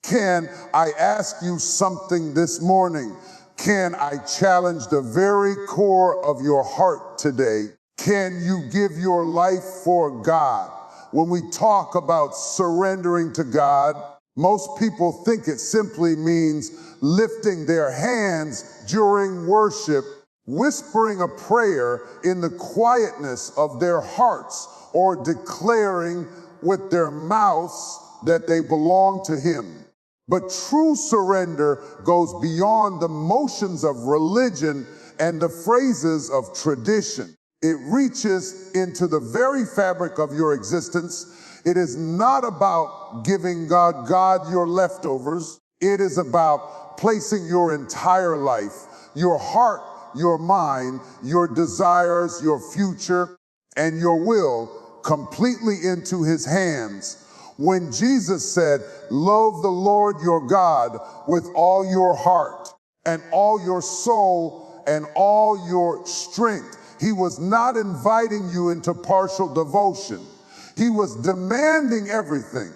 Can I ask you something this morning? Can I challenge the very core of your heart today? Can you give your life for God? When we talk about surrendering to God, most people think it simply means lifting their hands during worship, whispering a prayer in the quietness of their hearts, or declaring with their mouths that they belong to Him. But true surrender goes beyond the motions of religion and the phrases of tradition. It reaches into the very fabric of your existence. It is not about giving God your leftovers. It is about placing your entire life, your heart, your mind, your desires, your future, and your will completely into His hands. When Jesus said, "Love the Lord your God with all your heart and all your soul and all your strength," He was not inviting you into partial devotion. He was demanding everything.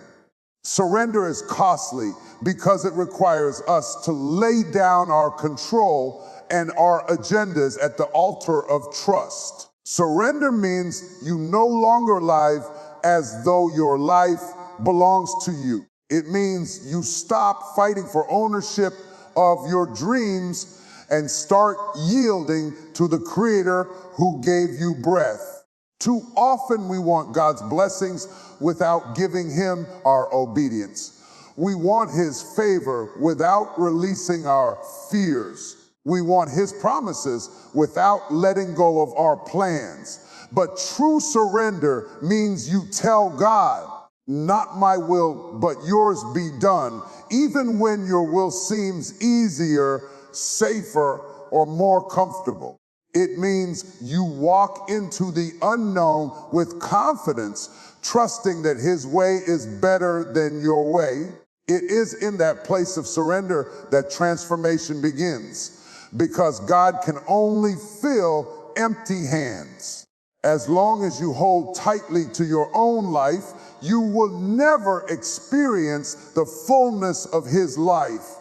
Surrender is costly because it requires us to lay down our control and our agendas at the altar of trust. Surrender means you no longer live as though your life belongs to you. It means you stop fighting for ownership of your dreams and start yielding to the Creator who gave you breath. Too often we want God's blessings without giving Him our obedience. We want His favor without releasing our fears. We want His promises without letting go of our plans. But true surrender means you tell God, "Not my will, but yours be done," even when your will seems easier, safer, or more comfortable. It means you walk into the unknown with confidence, trusting that His way is better than your way. It is in that place of surrender that transformation begins, because God can only fill empty hands. As long as you hold tightly to your own life, you will never experience the fullness of His life.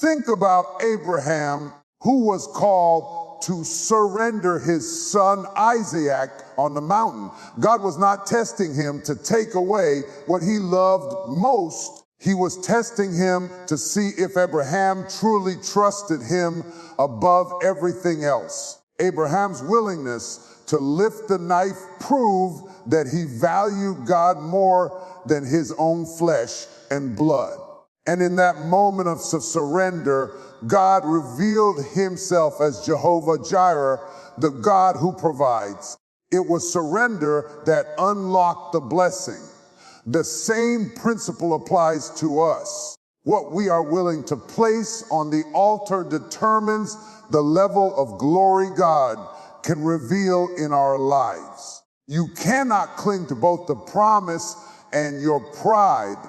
Think about Abraham, who was called to surrender his son Isaac on the mountain. God was not testing him to take away what he loved most. He was testing him to see if Abraham truly trusted Him above everything else. Abraham's willingness to lift the knife proved that he valued God more than his own flesh and blood. And in that moment of surrender, God revealed Himself as Jehovah Jireh, the God who provides. It was surrender that unlocked the blessing. The same principle applies to us. What we are willing to place on the altar determines the level of glory God can reveal in our lives. You cannot cling to both the promise and your pride.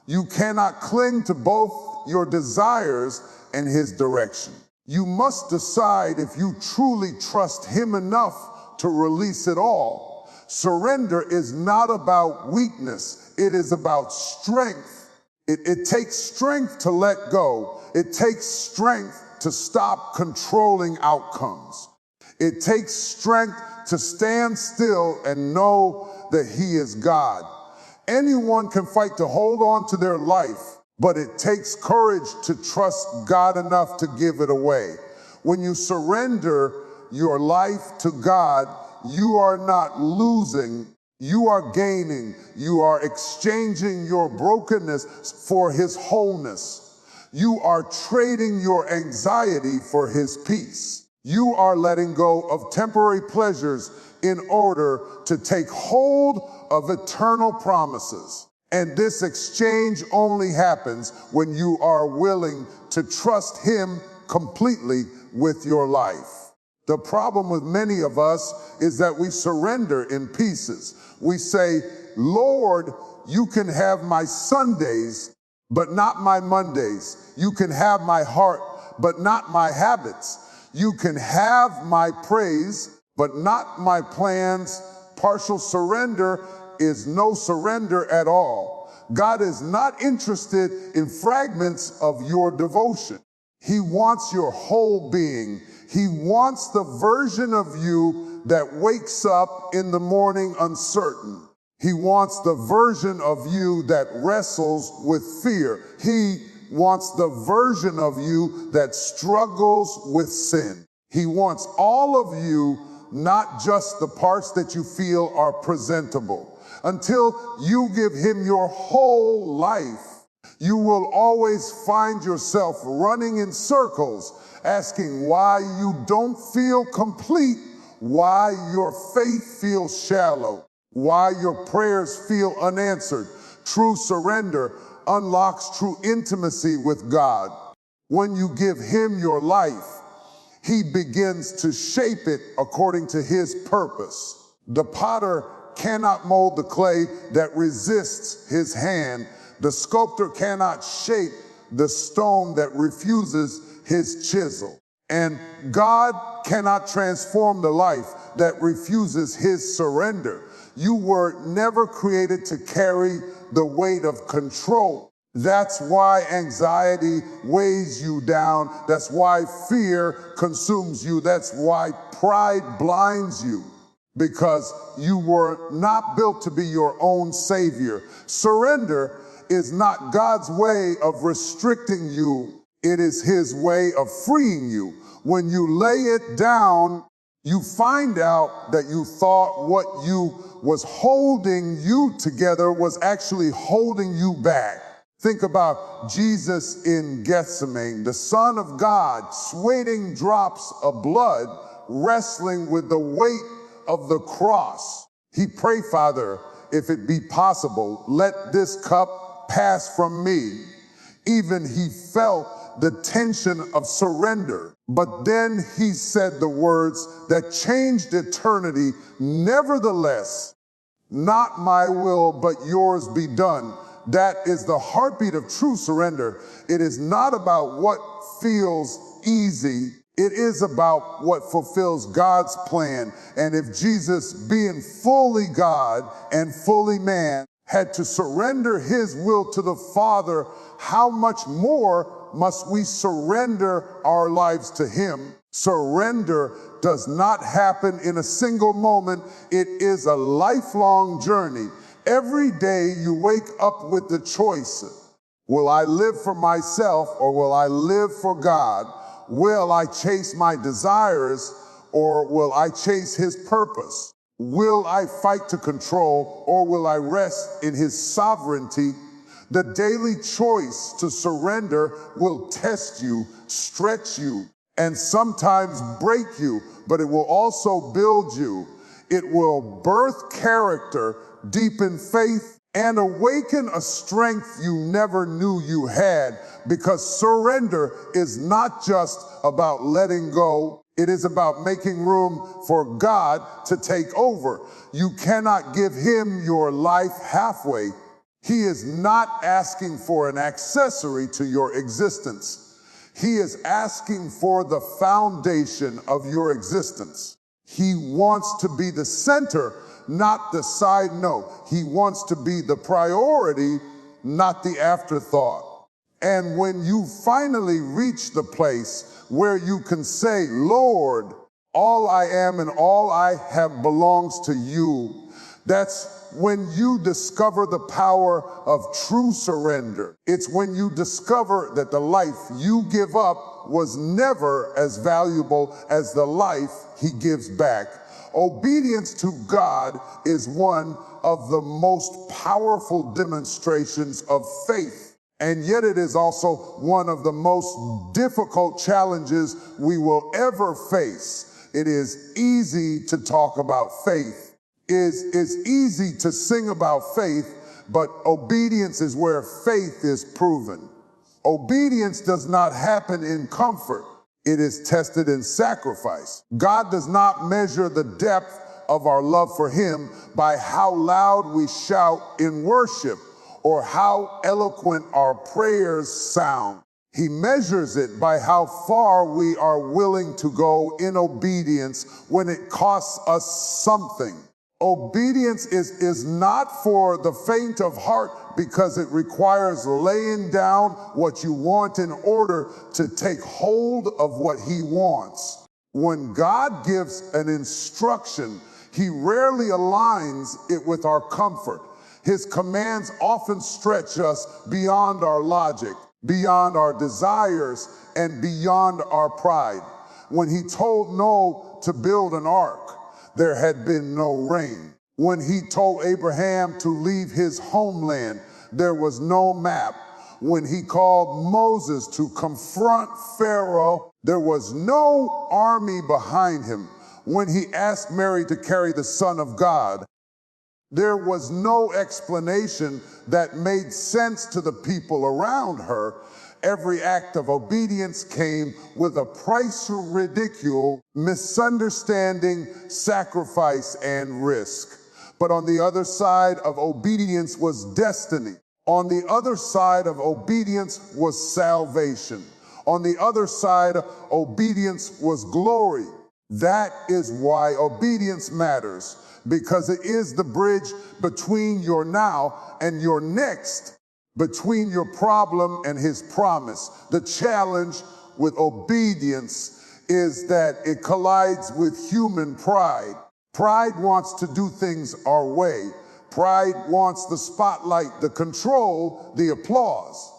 You cannot cling to both your desires and His direction. You must decide if you truly trust Him enough to release it all. Surrender is not about weakness. It is about strength. It takes strength to let go. It takes strength to stop controlling outcomes. It takes strength to stand still and know that He is God. Anyone can fight to hold on to their life, but it takes courage to trust God enough to give it away. When you surrender your life to God, you are not losing, you are gaining. You are exchanging your brokenness for His wholeness. You are trading your anxiety for His peace. You are letting go of temporary pleasures in order to take hold of eternal promises. And this exchange only happens when you are willing to trust Him completely with your life. The problem with many of us is that we surrender in pieces. We say, "Lord, you can have my Sundays, but not my Mondays. You can have my heart, but not my habits. You can have my praise, but not my plans." Partial surrender is no surrender at all. God is not interested in fragments of your devotion. He wants your whole being. He wants the version of you that wakes up in the morning uncertain. He wants the version of you that wrestles with fear. He wants the version of you that struggles with sin. He wants all of you, not just the parts that you feel are presentable. Until you give him your whole life, you will always find yourself running in circles, asking why you don't feel complete, why your faith feels shallow, why your prayers feel unanswered. True surrender unlocks true intimacy with God. When you give him your life, he begins to shape it according to his purpose. The potter cannot mold the clay that resists his hand. The sculptor cannot shape the stone that refuses his chisel. And God cannot transform the life that refuses his surrender. You were never created to carry the weight of control. That's why anxiety weighs you down. That's why fear consumes you. That's why pride blinds you, because you were not built to be your own savior. Surrender is not God's way of restricting you. It is his way of freeing you. When you lay it down, you find out that you thought what you was holding you together was actually holding you back. Think about Jesus in Gethsemane, the Son of God, sweating drops of blood, wrestling with the weight of the cross. He prayed, Father, if it be possible, let this cup pass from me. Even he felt the tension of surrender. But then he said the words that changed eternity. Nevertheless, not my will, but yours be done. That is the heartbeat of true surrender. It is not about what feels easy. It is about what fulfills God's plan. And if Jesus, being fully God and fully man, had to surrender his will to the Father, how much more must we surrender our lives to him? Surrender does not happen in a single moment. It is a lifelong journey. Every day you wake up with the choice. Will I live for myself or will I live for God? Will I chase my desires or will I chase his purpose? Will I fight to control or will I rest in his sovereignty? The daily choice to surrender will test you, stretch you, and sometimes break you, but it will also build you. It will birth character, deepen faith, and awaken a strength you never knew you had, because surrender is not just about letting go. It is about making room for God to take over. You cannot give him your life halfway. He is not asking for an accessory to your existence. He is asking for the foundation of your existence. He wants to be the center, not the side note. He wants to be the priority, not the afterthought. And when you finally reach the place where you can say, Lord, all I am and all I have belongs to you, that's when you discover the power of true surrender. It's when you discover that the life you give up was never as valuable as the life he gives back. Obedience to God is one of the most powerful demonstrations of faith, and yet it is also one of the most difficult challenges we will ever face. It is easy to talk about faith. It's easy to sing about faith, but obedience is where faith is proven. Obedience does not happen in comfort. It is tested in sacrifice. God does not measure the depth of our love for him by how loud we shout in worship or how eloquent our prayers sound. He measures it by how far we are willing to go in obedience when it costs us something. Obedience is not for the faint of heart because it requires laying down what you want in order to take hold of what he wants. When God gives an instruction, he rarely aligns it with our comfort. His commands often stretch us beyond our logic, beyond our desires, and beyond our pride. When he told Noah to build an ark, there had been no rain. When he told Abraham to leave his homeland, there was no map. When he called Moses to confront Pharaoh, there was no army behind him. When he asked Mary to carry the Son of God, there was no explanation that made sense to the people around her. Every act of obedience came with a price of ridicule, misunderstanding, sacrifice, and risk. But on the other side of obedience was destiny. On the other side of obedience was salvation. On the other side, obedience was glory. That is why obedience matters, because it is the bridge between your now and your next, between your problem and his promise. The challenge with obedience is that it collides with human pride. Pride wants to do things our way. Pride wants the spotlight, the control, the applause.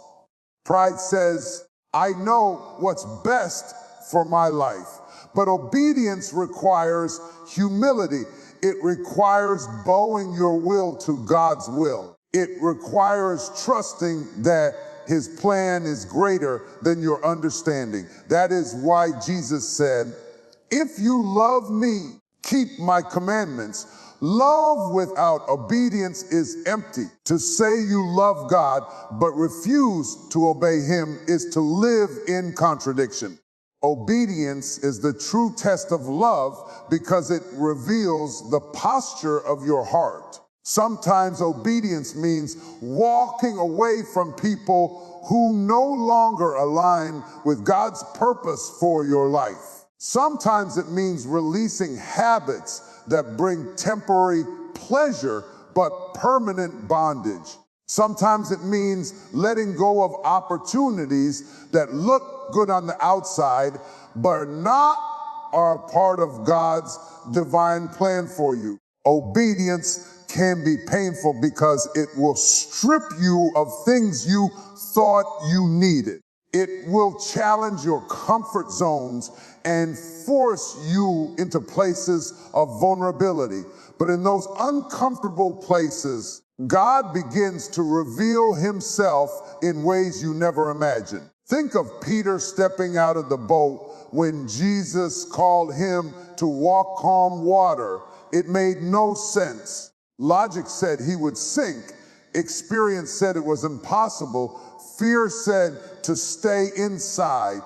Pride says, I know what's best for my life. But obedience requires humility. It requires bowing your will to God's will. It requires trusting that his plan is greater than your understanding. That is why Jesus said, if you love me, keep my commandments. Love without obedience is empty. To say you love God but refuse to obey him is to live in contradiction. Obedience is the true test of love because it reveals the posture of your heart. Sometimes obedience means walking away from people who no longer align with God's purpose for your life. Sometimes it means releasing habits that bring temporary pleasure but permanent bondage. Sometimes it means letting go of opportunities that look good on the outside, but are part of God's divine plan for you. Obedience can be painful because it will strip you of things you thought you needed. It will challenge your comfort zones and force you into places of vulnerability. But in those uncomfortable places, God begins to reveal himself in ways you never imagined. Think of Peter stepping out of the boat when Jesus called him to walk calm water. It made no sense. Logic said he would sink. Experience said it was impossible. Fear said to stay inside.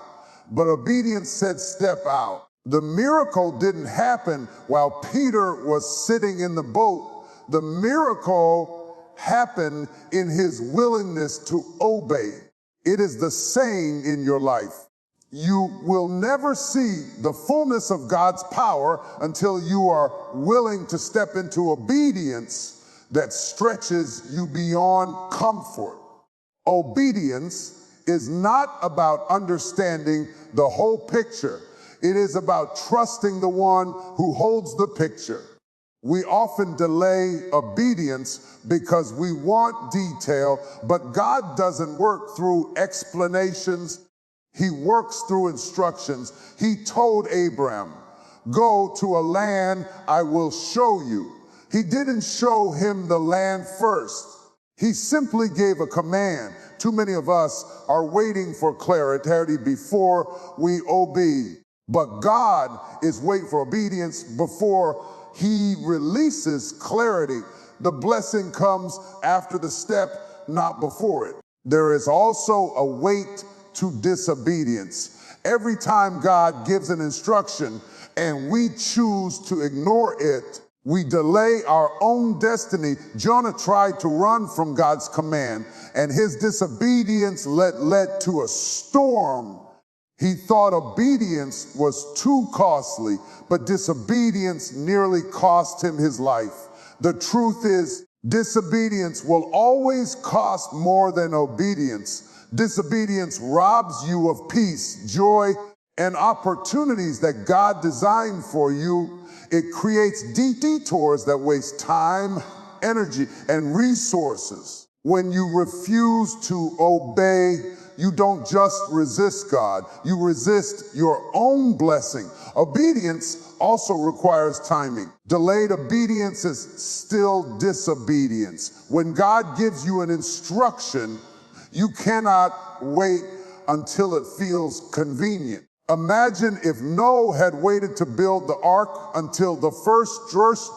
But obedience said step out. The miracle didn't happen while Peter was sitting in the boat. The miracle happened in his willingness to obey. It is the same in your life. You will never see the fullness of God's power until you are willing to step into obedience that stretches you beyond comfort. Obedience is not about understanding the whole picture. It is about trusting the one who holds the picture. We often delay obedience because we want detail, but God doesn't work through explanations. He works through instructions. He told Abraham, go to a land I will show you. He didn't show him the land first. He simply gave a command. Too many of us are waiting for clarity before we obey. But God is waiting for obedience before he releases clarity. The blessing comes after the step, not before it. There is also a weight to disobedience. Every time God gives an instruction and we choose to ignore it, we delay our own destiny. Jonah tried to run from God's command, and his disobedience led to a storm He thought obedience was too costly, but disobedience nearly cost him his life. The truth is, disobedience will always cost more than obedience. Disobedience robs you of peace, joy, and opportunities that God designed for you. It creates detours that waste time, energy, and resources. When you refuse to obey, you don't just resist God, you resist your own blessing. Obedience also requires timing. Delayed obedience is still disobedience. When God gives you an instruction, you cannot wait until it feels convenient. Imagine if Noah had waited to build the ark until the first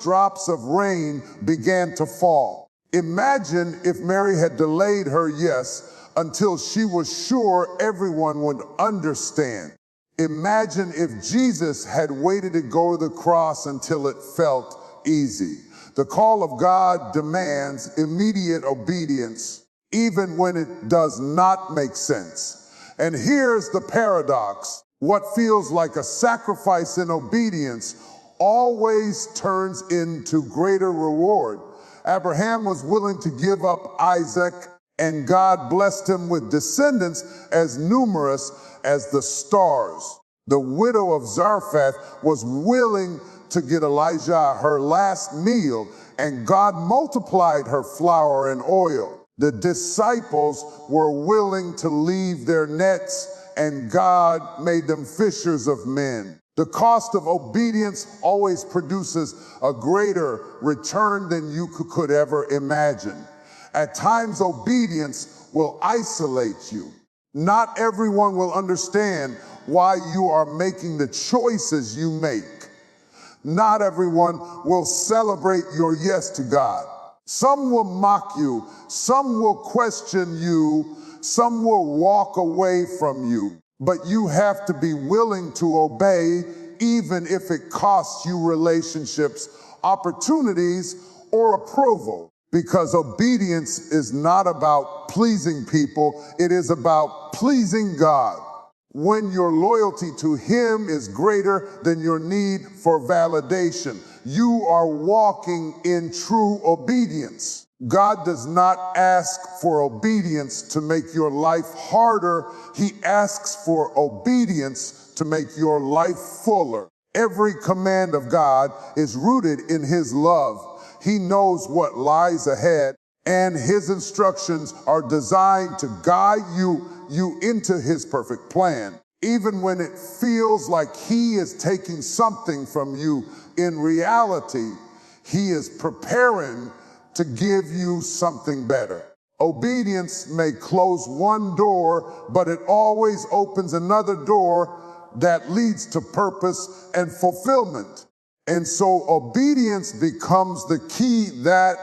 drops of rain began to fall. Imagine if Mary had delayed her yes until she was sure everyone would understand. Imagine if Jesus had waited to go to the cross until it felt easy. The call of God demands immediate obedience, even when it does not make sense. And here's the paradox. What feels like a sacrifice in obedience always turns into greater reward. Abraham was willing to give up Isaac, and God blessed him with descendants as numerous as the stars. The widow of Zarephath was willing to get Elijah her last meal, and God multiplied her flour and oil. The disciples were willing to leave their nets, and God made them fishers of men. The cost of obedience always produces a greater return than you could ever imagine. At times, obedience will isolate you. Not everyone will understand why you are making the choices you make. Not everyone will celebrate your yes to God. Some will mock you. Some will question you. Some will walk away from you. But you have to be willing to obey, even if it costs you relationships, opportunities, or approval. Because obedience is not about pleasing people, it is about pleasing God. When your loyalty to Him is greater than your need for validation, you are walking in true obedience. God does not ask for obedience to make your life harder. He asks for obedience to make your life fuller. Every command of God is rooted in His love. He knows what lies ahead, and His instructions are designed to guide you into His perfect plan. Even when it feels like He is taking something from you, in reality, He is preparing to give you something better. Obedience may close one door, but it always opens another door that leads to purpose and fulfillment. And so obedience becomes the key that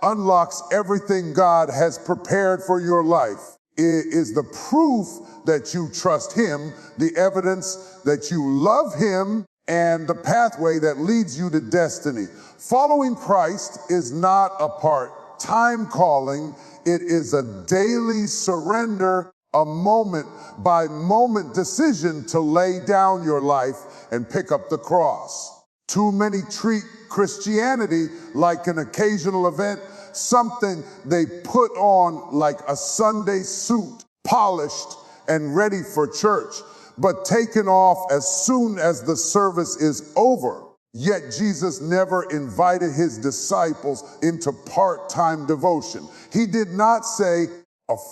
unlocks everything God has prepared for your life. It is the proof that you trust Him, the evidence that you love Him, and the pathway that leads you to destiny. Following Christ is not a part-time calling. It is a daily surrender, a moment-by-moment decision to lay down your life and pick up the cross. Too many treat Christianity like an occasional event, something they put on like a Sunday suit, polished and ready for church, but taken off as soon as the service is over. Yet Jesus never invited His disciples into part-time devotion. He did not say,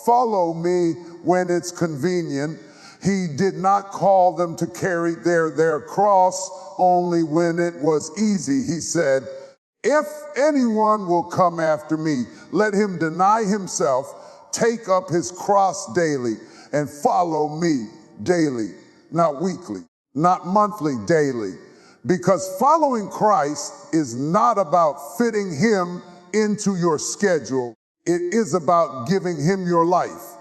follow me when it's convenient. He did not call them to carry their cross only when it was easy. He said, if anyone will come after me, let him deny himself, take up his cross daily, and follow me daily, not weekly, not monthly, daily. Because following Christ is not about fitting Him into your schedule. It is about giving Him your life.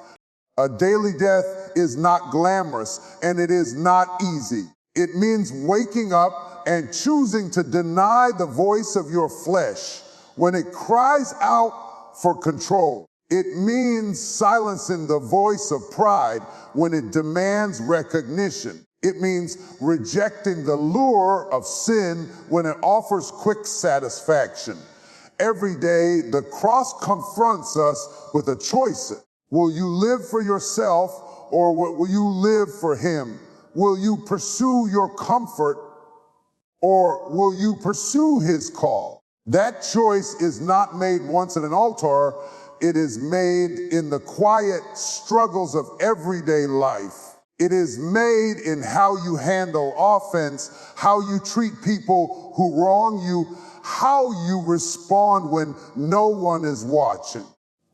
A daily death is not glamorous, and it is not easy. It means waking up and choosing to deny the voice of your flesh when it cries out for control. It means silencing the voice of pride when it demands recognition. It means rejecting the lure of sin when it offers quick satisfaction. Every day, the cross confronts us with a choice. Will you live for yourself, or will you live for Him? Will you pursue your comfort, or will you pursue His call? That choice is not made once at an altar. It is made in the quiet struggles of everyday life. It is made in how you handle offense, how you treat people who wrong you, how you respond when no one is watching.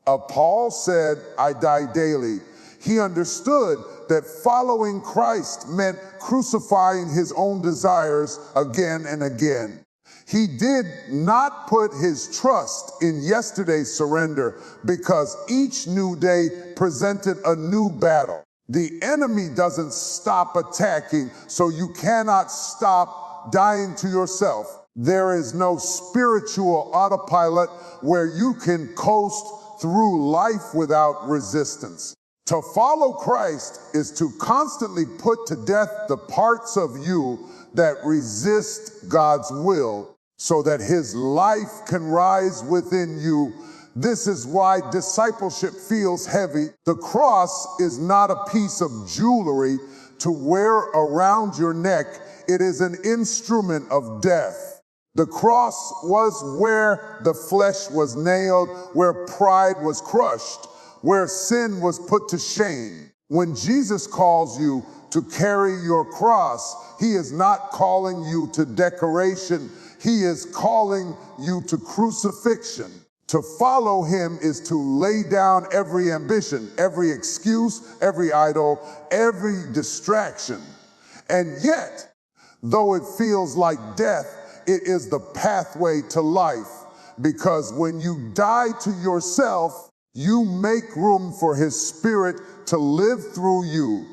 Paul said, I die daily. He understood that following Christ meant crucifying his own desires again and again. He did not put his trust in yesterday's surrender because each new day presented a new battle. The enemy doesn't stop attacking, so you cannot stop dying to yourself. There is no spiritual autopilot where you can coast through life without resistance. To follow Christ is to constantly put to death the parts of you that resist God's will so that His life can rise within you. This is why discipleship feels heavy. The cross is not a piece of jewelry to wear around your neck. It is an instrument of death. The cross was where the flesh was nailed, where pride was crushed, where sin was put to shame. When Jesus calls you to carry your cross, He is not calling you to decoration. He is calling you to crucifixion. To follow Him is to lay down every ambition, every excuse, every idol, every distraction. And yet, though it feels like death, it is the pathway to life, because when you die to yourself, you make room for His Spirit to live through you.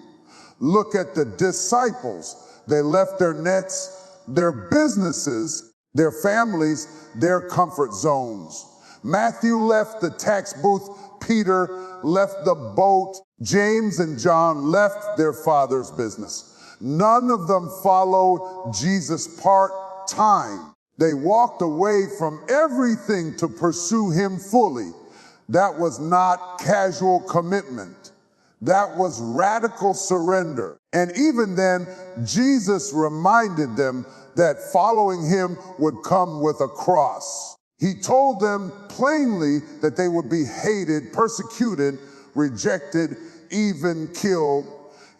Look at the disciples. They left their nets, their businesses, their families, their comfort zones. Matthew left the tax booth. Peter left the boat. James and John left their father's business. None of them followed Jesus part-time. They walked away from everything to pursue Him fully. That was not casual commitment. That was radical surrender. And even then, Jesus reminded them that following Him would come with a cross. He told them plainly that they would be hated, persecuted, rejected, even killed.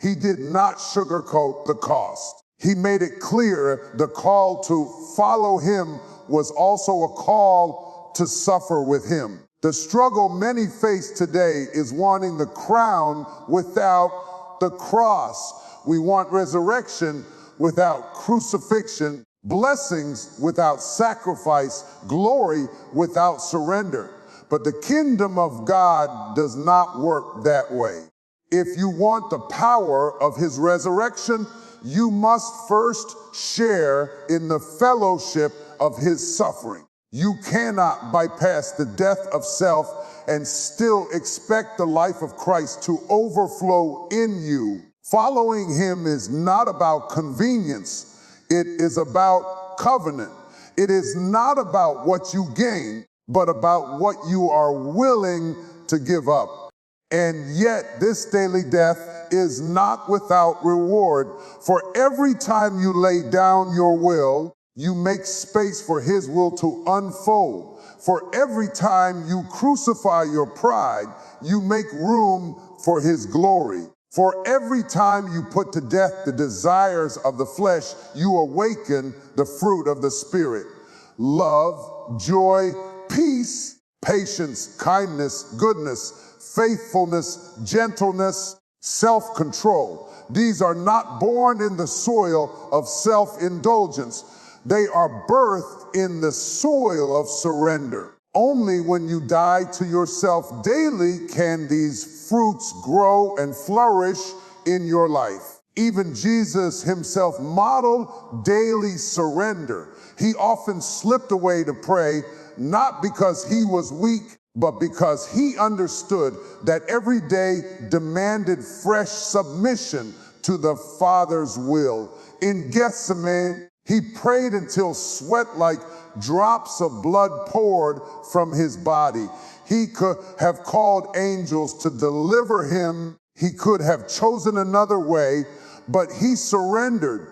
He did not sugarcoat the cost. He made it clear the call to follow Him was also a call to suffer with Him. The struggle many face today is wanting the crown without the cross. We want resurrection without crucifixion, blessings without sacrifice, glory without surrender. But the kingdom of God does not work that way. If you want the power of His resurrection, you must first share in the fellowship of His suffering. You cannot bypass the death of self and still expect the life of Christ to overflow in you. Following Him is not about convenience. It is about covenant. It is not about what you gain, but about what you are willing to give up. And yet this daily death is not without reward. For every time you lay down your will, you make space for His will to unfold. For every time you crucify your pride, you make room for His glory. For every time you put to death the desires of the flesh, you awaken the fruit of the Spirit: love, joy, peace, patience, kindness, goodness, faithfulness, gentleness, self-control. These are not born in the soil of self-indulgence. They are birthed in the soil of surrender. Only when you die to yourself daily can these fruits grow and flourish in your life. Even Jesus Himself modeled daily surrender. He often slipped away to pray, not because He was weak, but because he understood that every day demanded fresh submission to the Father's will. In Gethsemane, he prayed until sweat like drops of blood poured from his body. He could have called angels to deliver him. He could have chosen another way, but he surrendered.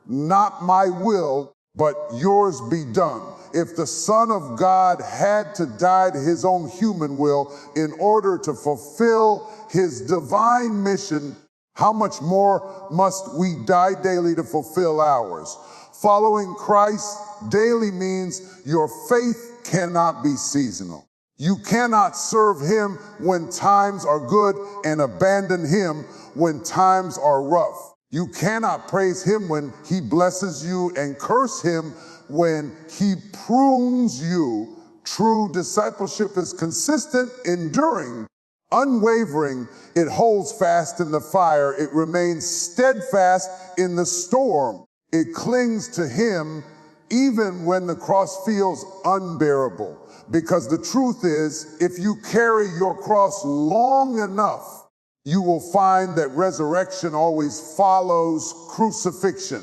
Not my will, but yours be done. If the Son of God had to die to his own human will in order to fulfill his divine mission, how much more must we die daily to fulfill ours? Following Christ daily means your faith cannot be seasonal. You cannot serve him when times are good and abandon him when times are rough. You cannot praise him when he blesses you and curse him when he prunes you. True discipleship is consistent, enduring, unwavering. It holds fast in the fire. It remains steadfast in the storm. It clings to him even when the cross feels unbearable. Because the truth is, if you carry your cross long enough, you will find that resurrection always follows crucifixion.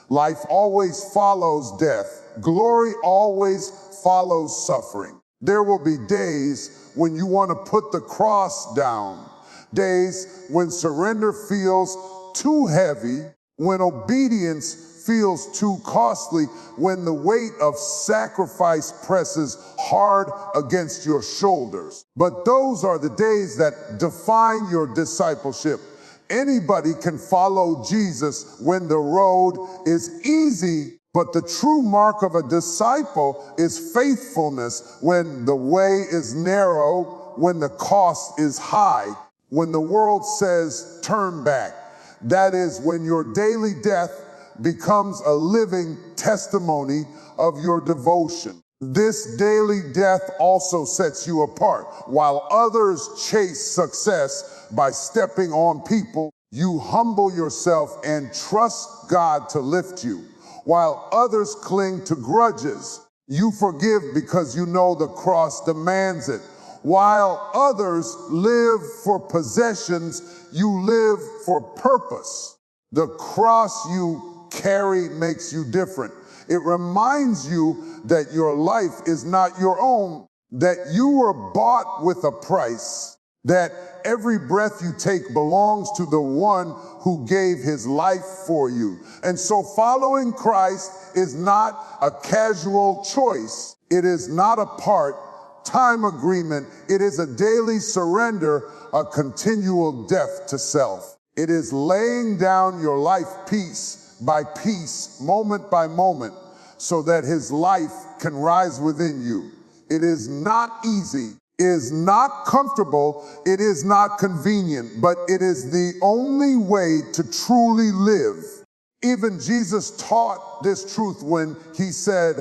Life always follows death. Glory always follows suffering. There will be days when you want to put the cross down, days when surrender feels too heavy, when obedience feels too costly, when the weight of sacrifice presses hard against your shoulders. But those are the days that define your discipleship. Anybody can follow Jesus when the road is easy, but the true mark of a disciple is faithfulness when the way is narrow, when the cost is high, when the world says turn back. That is when your daily death becomes a living testimony of your devotion. This daily death also sets you apart. While others chase success by stepping on people, you humble yourself and trust God to lift you. While others cling to grudges, you forgive because you know the cross demands it. While others live for possessions, you live for purpose. The cross you carry makes you different. It reminds you that your life is not your own, that you were bought with a price, that every breath you take belongs to the one who gave his life for you. And so following Christ is not a casual choice. It is not a part-time agreement. It is a daily surrender, a continual death to self. It is laying down your life piece by piece, moment by moment, so that his life can rise within you. It is not easy, it is not comfortable, it is not convenient, but it is the only way to truly live. Even Jesus taught this truth when he said,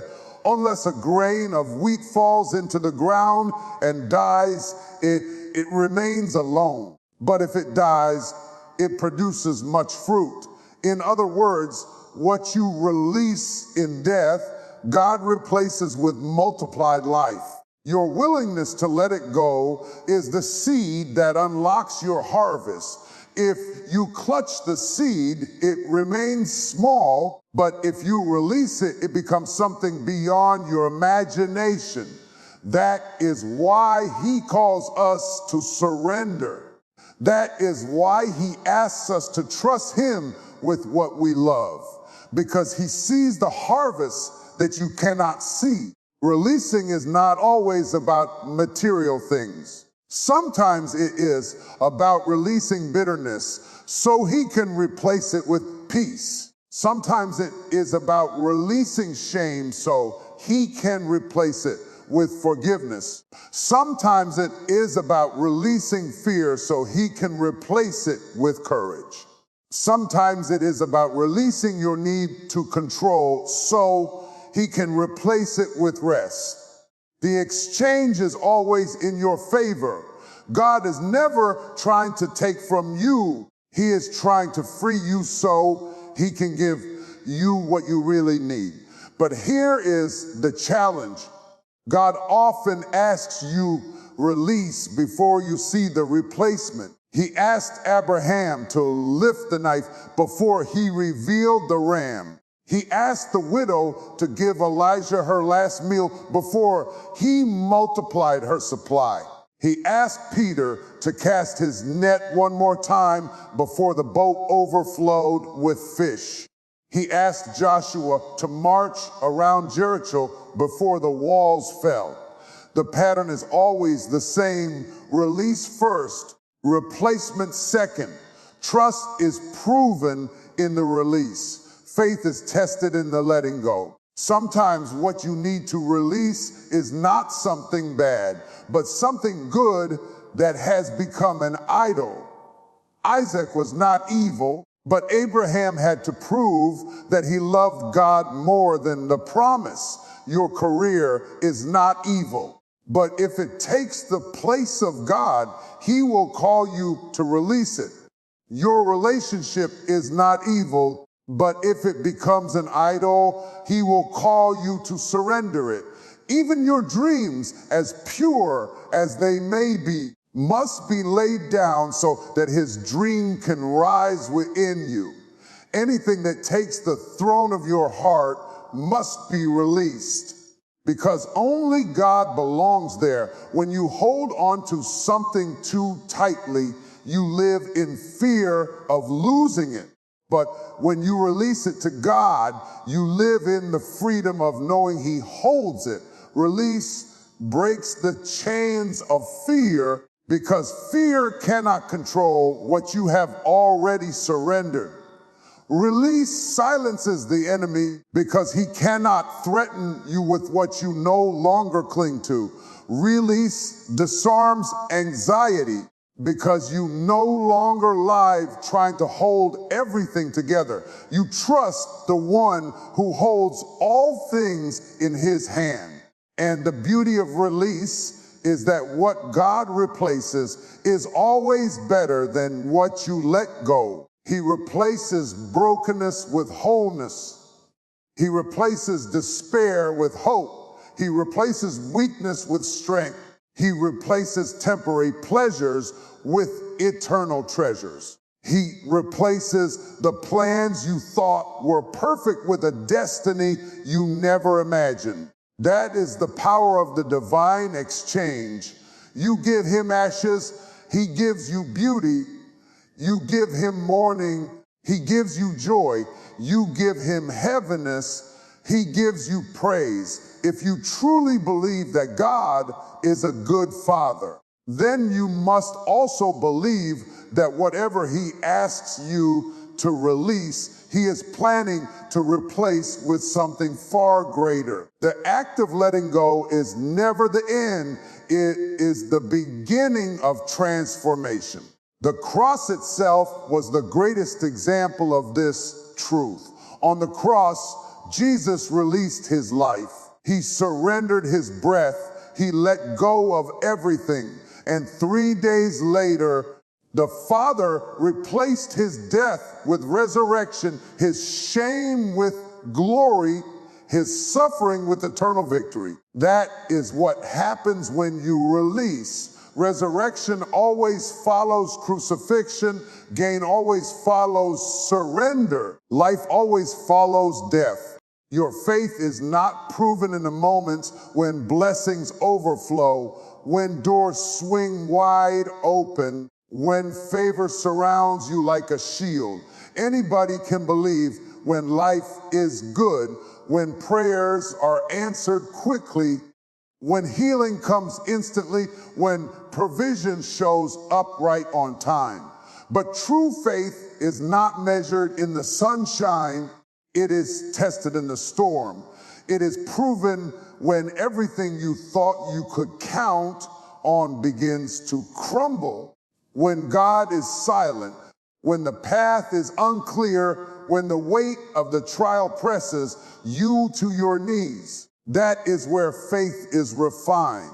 unless a grain of wheat falls into the ground and dies, it remains alone. But if it dies, it produces much fruit. In other words, what you release in death, God replaces with multiplied life. Your willingness to let it go is the seed that unlocks your harvest. If you clutch the seed, it remains small, but if you release it, it becomes something beyond your imagination. That is why he calls us to surrender. That is why he asks us to trust him with what we love, because he sees the harvest that you cannot see. Releasing is not always about material things. Sometimes it is about releasing bitterness so he can replace it with peace. Sometimes it is about releasing shame so he can replace it with forgiveness. Sometimes it is about releasing fear so he can replace it with courage. Sometimes it is about releasing your need to control so he can replace it with rest. The exchange is always in your favor. God is never trying to take from you. He is trying to free you so he can give you what you really need. But here is the challenge. God often asks you release before you see the replacement. He asked Abraham to lift the knife before he revealed the ram. He asked the widow to give Elijah her last meal before he multiplied her supply. He asked Peter to cast his net one more time before the boat overflowed with fish. He asked Joshua to march around Jericho before the walls fell. The pattern is always the same: release first, replacement second. Trust is proven in the release. Faith is tested in the letting go. Sometimes what you need to release is not something bad, but something good that has become an idol. Isaac was not evil, but Abraham had to prove that he loved God more than the promise. Your career is not evil, but if it takes the place of God, he will call you to release it. Your relationship is not evil, but if it becomes an idol, he will call you to surrender it. Even your dreams, as pure as they may be, must be laid down so that his dream can rise within you. Anything that takes the throne of your heart must be released, because only God belongs there. When you hold on to something too tightly, you live in fear of losing it. But when you release it to God, you live in the freedom of knowing he holds it. Release breaks the chains of fear, because fear cannot control what you have already surrendered. Release silences the enemy, because he cannot threaten you with what you no longer cling to. Release disarms anxiety, because you no longer live trying to hold everything together. You trust the one who holds all things in his hand. And the beauty of release is that what God replaces is always better than what you let go. He replaces brokenness with wholeness. He replaces despair with hope. He replaces weakness with strength. He replaces temporary pleasures with eternal treasures. He replaces the plans you thought were perfect with a destiny you never imagined. That is the power of the divine exchange. You give him ashes, he gives you beauty. You give him mourning, he gives you joy. You give him heaviness, he gives you praise. If you truly believe that God is a good father, then you must also believe that whatever he asks you to release, he is planning to replace with something far greater. The act of letting go is never the end. It is the beginning of transformation. The cross itself was the greatest example of this truth. On the cross, Jesus released his life. He surrendered his breath. He let go of everything. And 3 days later, the Father replaced his death with resurrection, his shame with glory, his suffering with eternal victory. That is what happens when you release. Resurrection always follows crucifixion. Gain always follows surrender. Life always follows death. Your faith is not proven in the moments when blessings overflow, when doors swing wide open, when favor surrounds you like a shield. Anybody can believe when life is good, when prayers are answered quickly, when healing comes instantly, when provision shows up right on time. But true faith is not measured in the sunshine, it is tested in the storm. It is proven when everything you thought you could count on begins to crumble, when God is silent, when the path is unclear, when the weight of the trial presses you to your knees. That is where faith is refined.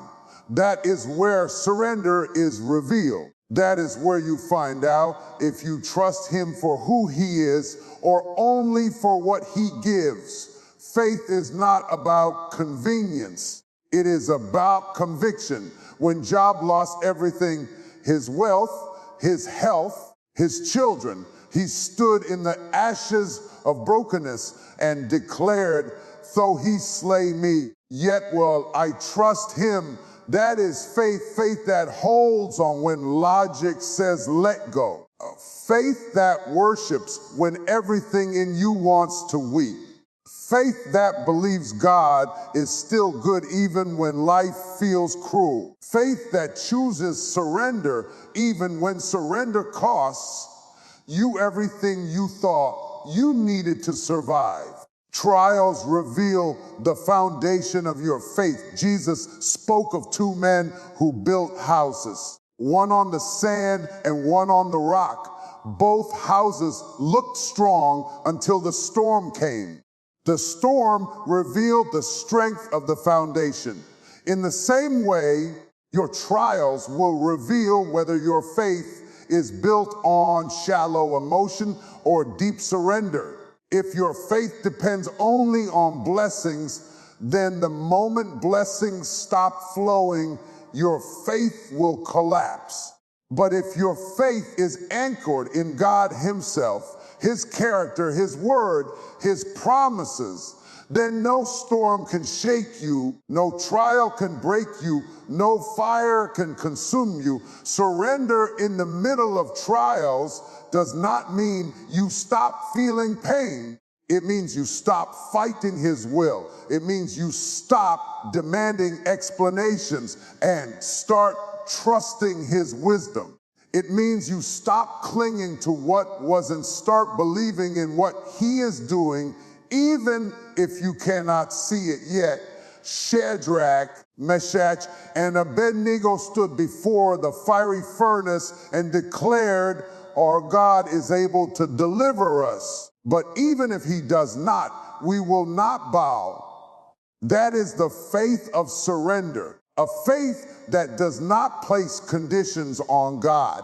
That is where surrender is revealed. That is where you find out if you trust him for who he is or only for what he gives. Faith is not about convenience. It is about conviction. When Job lost everything, his wealth, his health, his children, he stood in the ashes of brokenness and declared, though he slay me, yet will I trust him. That is faith, faith that holds on when logic says let go. Faith that worships when everything in you wants to weep. Faith that believes God is still good even when life feels cruel. Faith that chooses surrender even when surrender costs you everything you thought you needed to survive. Trials reveal the foundation of your faith. Jesus spoke of two men who built houses, one on the sand and one on the rock. Both houses looked strong until the storm came. The storm revealed the strength of the foundation. In the same way, your trials will reveal whether your faith is built on shallow emotion or deep surrender. If your faith depends only on blessings, then the moment blessings stop flowing, your faith will collapse. But if your faith is anchored in God Himself, His character, His word, His promises, then no storm can shake you, no trial can break you, no fire can consume you. Surrender in the middle of trials does not mean you stop feeling pain. It means you stop fighting His will. It means you stop demanding explanations and start trusting His wisdom. It means you stop clinging to what wasn't, start believing in what He is doing, even if you cannot see it yet. Shadrach, Meshach, and Abednego stood before the fiery furnace and declared, our God is able to deliver us. But even if He does not, we will not bow. That is the faith of surrender, a faith that does not place conditions on God,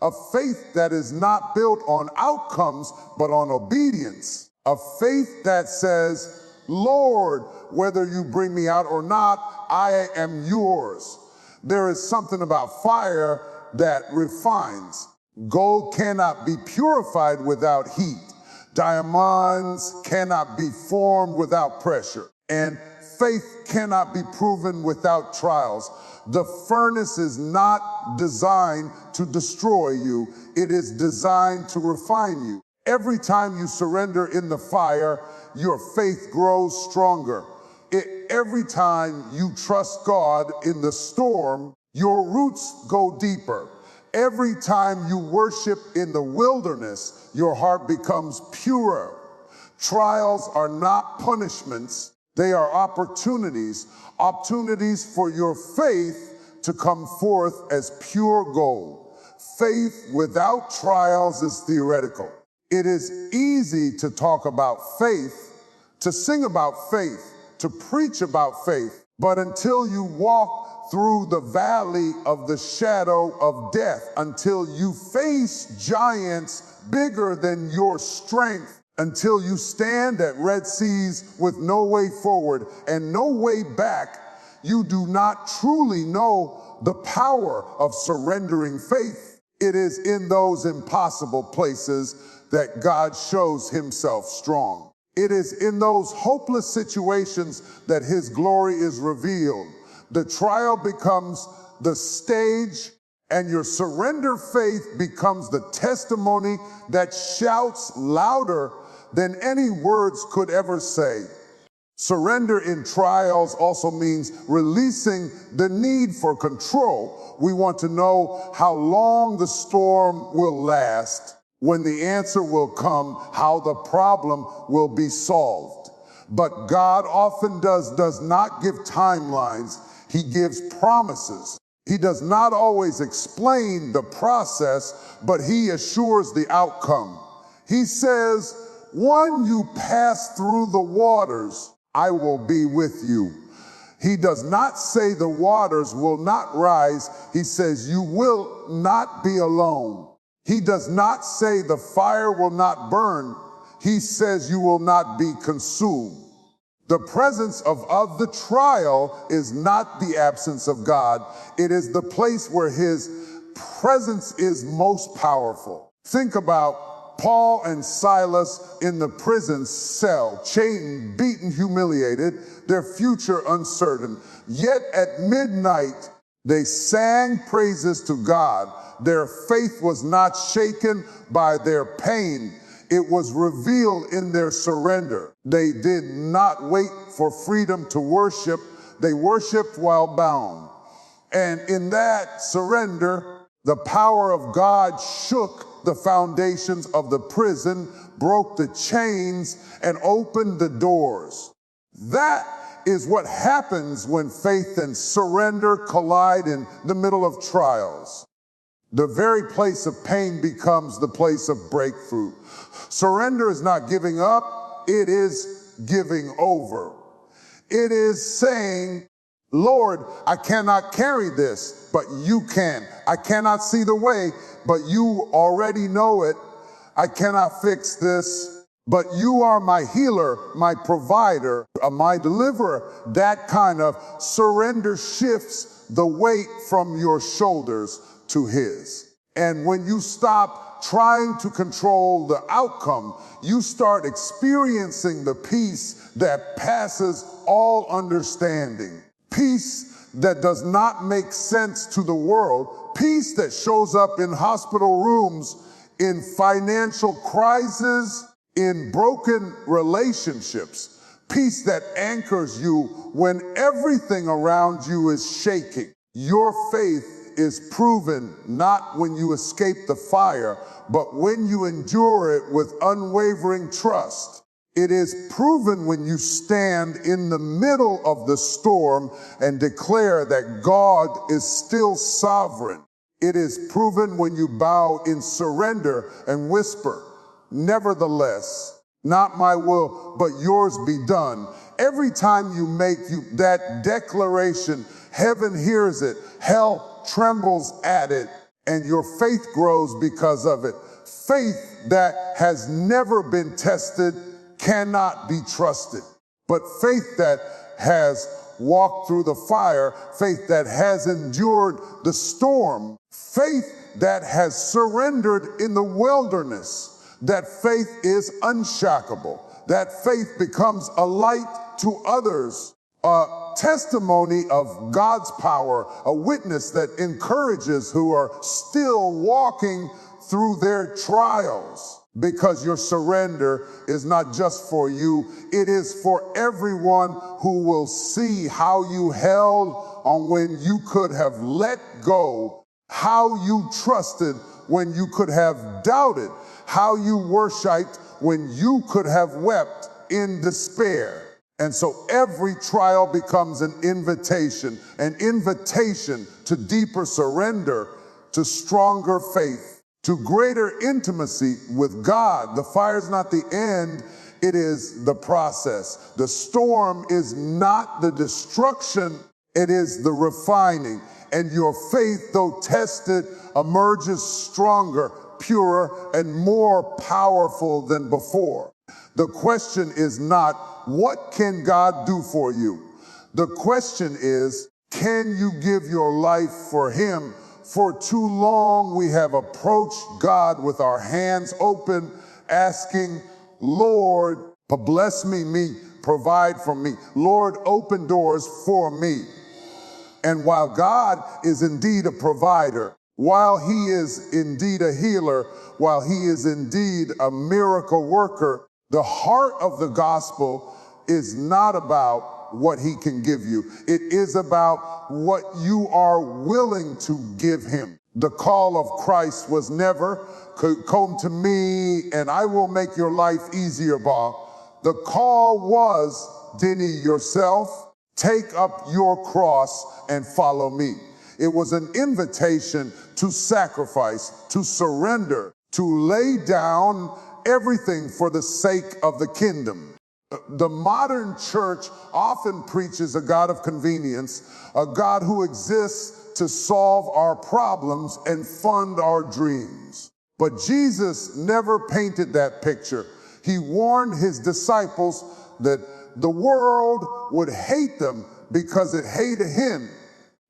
a faith that is not built on outcomes but on obedience, a faith that says, Lord, whether you bring me out or not, I am yours. There is something about fire that refines. Gold cannot be purified without heat. Diamonds cannot be formed without pressure. And faith cannot be proven without trials. The furnace is not designed to destroy you. It is designed to refine you. Every time you surrender in the fire, your faith grows stronger. Every time you trust God in the storm, your roots go deeper. Every time you worship in the wilderness, your heart becomes purer. Trials are not punishments. They are opportunities for your faith to come forth as pure gold. Faith without trials is theoretical. It is easy to talk about faith, to sing about faith, to preach about faith, but until you walk through the valley of the shadow of death, until you face giants bigger than your strength, until you stand at Red Seas with no way forward and no way back, you do not truly know the power of surrendering faith. It is in those impossible places that God shows Himself strong. It is in those hopeless situations that His glory is revealed. The trial becomes the stage, and your surrender faith becomes the testimony that shouts louder than any words could ever say. Surrender in trials also means releasing the need for control. We want to know how long the storm will last, when the answer will come, how the problem will be solved. But God often does not give timelines. He gives promises. He does not always explain the process, but He assures the outcome. He says, when you pass through the waters, I will be with you. He does not say the waters will not rise. He says you will not be alone. He does not say the fire will not burn. He says you will not be consumed. The presence of the trial is not the absence of God. It is the place where his presence is most powerful. Think about Paul and Silas in the prison cell, chained, beaten, humiliated, their future uncertain. Yet at midnight, they sang praises to God. Their faith was not shaken by their pain. It was revealed in their surrender. They did not wait for freedom to worship. They worshiped while bound. And in that surrender, the power of God shook the foundations of the prison, broke the chains, and opened the doors. That is what happens when faith and surrender collide in the middle of trials. The very place of pain becomes the place of breakthrough. Surrender is not giving up, it is giving over. It is saying, Lord, I cannot carry this, but you can. I cannot see the way, but you already know it. I cannot fix this, but you are my healer, my provider, my deliverer. That kind of surrender shifts the weight from your shoulders to his. And when you stop trying to control the outcome, you start experiencing the peace that passes all understanding. Peace that does not make sense to the world. Peace that shows up in hospital rooms, in financial crises, in broken relationships. Peace that anchors you when everything around you is shaking. Your faith is proven not when you escape the fire, but when you endure it with unwavering trust. It is proven when you stand in the middle of the storm and declare that God is still sovereign. It is proven when you bow in surrender and whisper, nevertheless, not my will, but yours be done. Every time you make that declaration, heaven hears it, hell trembles at it, and your faith grows because of it. Faith that has never been tested cannot be trusted. But faith that has walked through the fire, faith that has endured the storm, faith that has surrendered in the wilderness, that faith is unshakable. That faith becomes a light to others, a testimony of God's power, a witness that encourages who are still walking through their trials. Because your surrender is not just for you, it is for everyone who will see how you held on when you could have let go, how you trusted when you could have doubted, how you worshiped when you could have wept in despair. And so every trial becomes an invitation to deeper surrender, to stronger faith, to greater intimacy with God. The fire's not the end, it is the process. The storm is not the destruction, it is the refining. And your faith, though tested, emerges stronger, purer, and more powerful than before. The question is not, what can God do for you? The question is, can you give your life for him? For too long, we have approached God with our hands open, asking, Lord, bless me, provide for me. Lord, open doors for me. And while God is indeed a provider, while he is indeed a healer, while he is indeed a miracle worker, the heart of the gospel is not about what he can give you. It is about what you are willing to give him. The call of Christ was never, come to me and I will make your life easier, Bob. The call was, deny yourself, take up your cross and follow me. It was an invitation to sacrifice, to surrender, to lay down everything for the sake of the kingdom. The modern church often preaches a God of convenience, a God who exists to solve our problems and fund our dreams. But Jesus never painted that picture. He warned his disciples that the world would hate them because it hated him.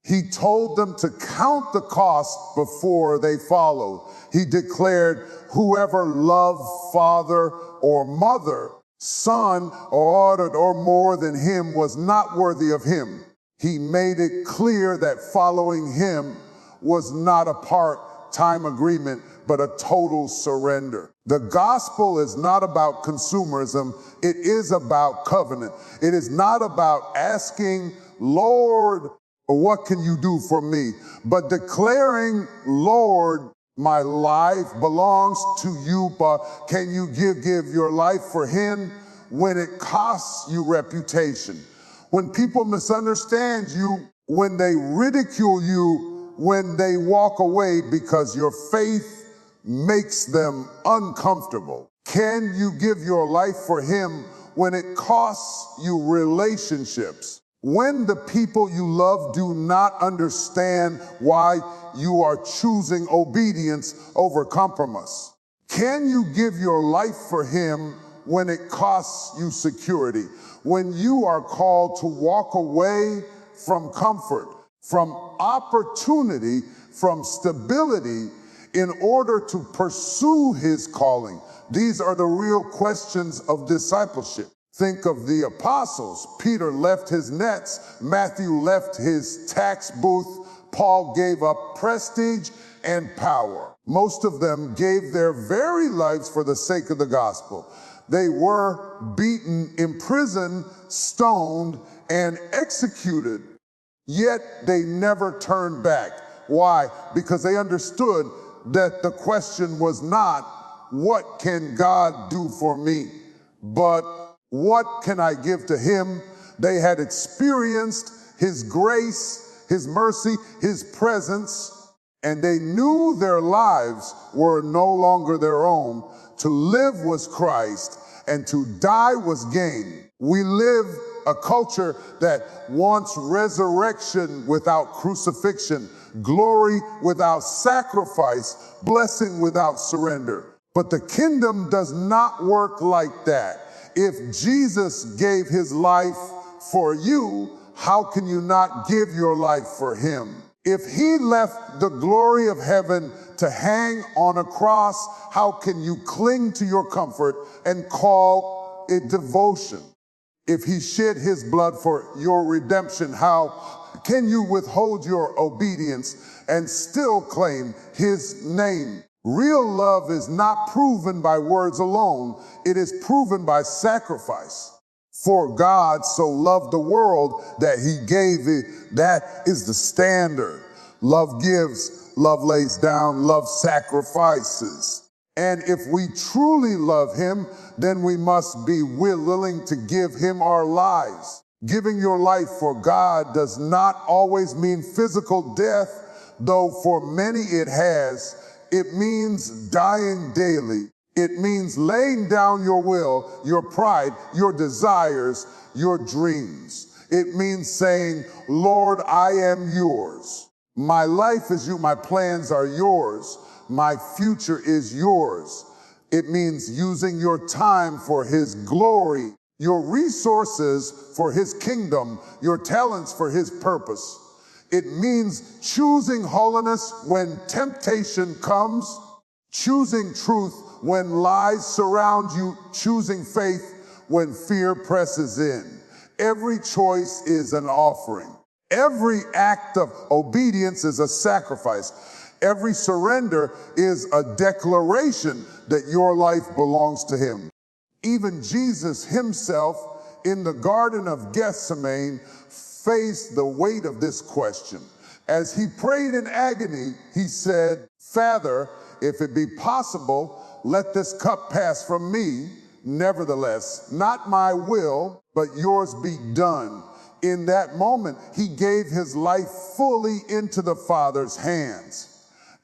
He told them to count the cost before they followed. He declared, whoever loved father or mother, son or daughter or more than him was not worthy of him. He made it clear that following him was not a part-time agreement, but a total surrender. The gospel is not about consumerism. It is about covenant. It is not about asking, Lord, what can you do for me? But declaring, Lord, my life belongs to you, but can you give your life for him when it costs you reputation? When people misunderstand you, when they ridicule you, when they walk away because your faith makes them uncomfortable. Can you give your life for him when it costs you relationships? When the people you love do not understand why you are choosing obedience over compromise? Can you give your life for him when it costs you security? When you are called to walk away from comfort, from opportunity, from stability in order to pursue his calling? These are the real questions of discipleship. Think of the apostles. Peter left his nets. Matthew left his tax booth. Paul gave up prestige and power. Most of them gave their very lives for the sake of the gospel. They were beaten, imprisoned, stoned, and executed. Yet they never turned back. Why? Because they understood that the question was not, what can God do for me? But what can I give to him? They had experienced his grace, his mercy, his presence, and they knew their lives were no longer their own. To live was Christ, and to die was gain. We live a culture that wants resurrection without crucifixion, glory without sacrifice, blessing without surrender. But the kingdom does not work like that. If Jesus gave his life for you, how can you not give your life for him? If he left the glory of heaven to hang on a cross, how can you cling to your comfort and call it devotion? If he shed his blood for your redemption, how can you withhold your obedience and still claim his name? Real love is not proven by words alone. It is proven by sacrifice. For God so loved the world that he gave it. That is the standard. Love gives, love lays down, love sacrifices. And if we truly love him, then we must be willing to give him our lives. Giving your life for God does not always mean physical death, though for many it has. It means dying daily. It means laying down your will, your pride, your desires, your dreams. It means saying, Lord, I am yours. My life is you. My plans are yours. My future is yours. It means using your time for his glory, your resources for his kingdom, your talents for his purpose. It means choosing holiness when temptation comes, choosing truth when lies surround you, choosing faith when fear presses in. Every choice is an offering. Every act of obedience is a sacrifice. Every surrender is a declaration that your life belongs to him. Even Jesus himself in the Garden of Gethsemane faced the weight of this question. As he prayed in agony, he said, Father, if it be possible, let this cup pass from me. Nevertheless, not my will, but yours be done. In that moment, he gave his life fully into the Father's hands.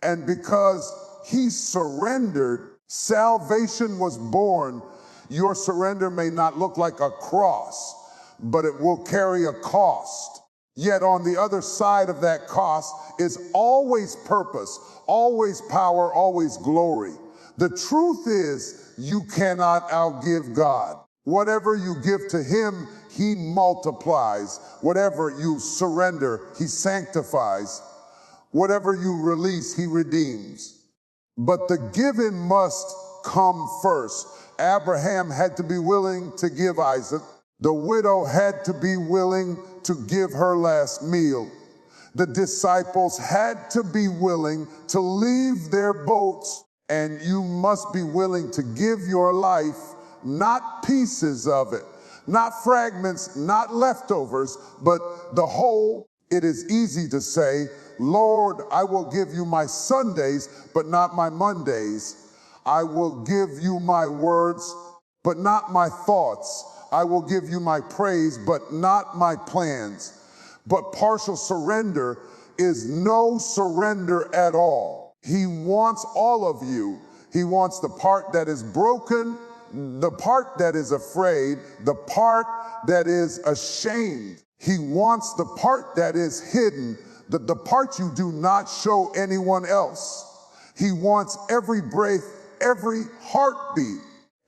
And because he surrendered, salvation was born. Your surrender may not look like a cross, but it will carry a cost. Yet on the other side of that cost is always purpose, always power, always glory. The truth is, you cannot outgive God. Whatever you give to him, he multiplies. Whatever you surrender, he sanctifies. Whatever you release, he redeems. But the giving must come first. Abraham had to be willing to give Isaac. The widow had to be willing to give her last meal. The disciples had to be willing to leave their boats, and you must be willing to give your life, not pieces of it, not fragments, not leftovers, but the whole. It is easy to say, Lord, I will give you my Sundays, but not my Mondays. I will give you my words, but not my thoughts. I will give you my praise, but not my plans. But partial surrender is no surrender at all. He wants all of you. He wants the part that is broken, the part that is afraid, the part that is ashamed. He wants the part that is hidden, the part you do not show anyone else. He wants every breath, every heartbeat,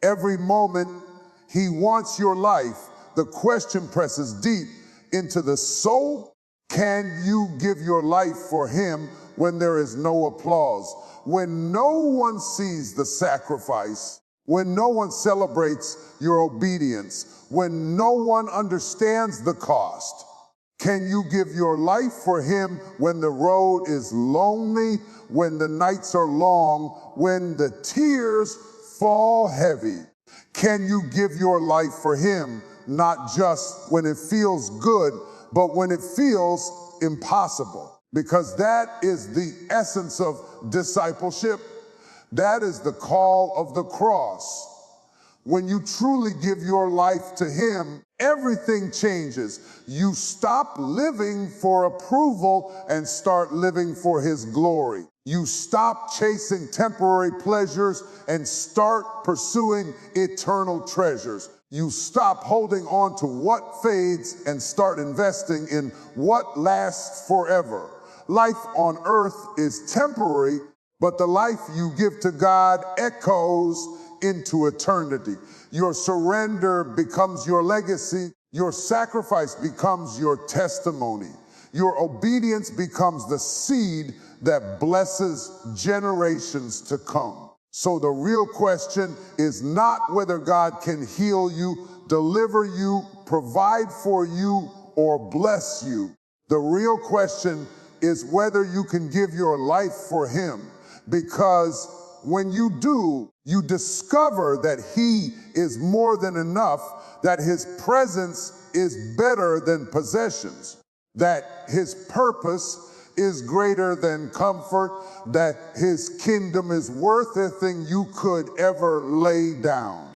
every moment. He wants your life. The question presses deep into the soul. Can you give your life for him when there is no applause, when no one sees the sacrifice, when no one celebrates your obedience, when no one understands the cost? Can you give your life for him when the road is lonely, when the nights are long, when the tears fall heavy? Can you give your life for him, not just when it feels good, but when it feels impossible? Because that is the essence of discipleship. That is the call of the cross. When you truly give your life to him, everything changes. You stop living for approval and start living for his glory. You stop chasing temporary pleasures and start pursuing eternal treasures. You stop holding on to what fades and start investing in what lasts forever. Life on earth is temporary, but the life you give to God echoes into eternity. Your surrender becomes your legacy. Your sacrifice becomes your testimony. Your obedience becomes the seed that blesses generations to come. So the real question is not whether God can heal you, deliver you, provide for you, or bless you. The real question is whether you can give your life for him, because when you do, you discover that he is more than enough, that his presence is better than possessions, that his purpose is greater than comfort, that his kingdom is worth everything you could ever lay down.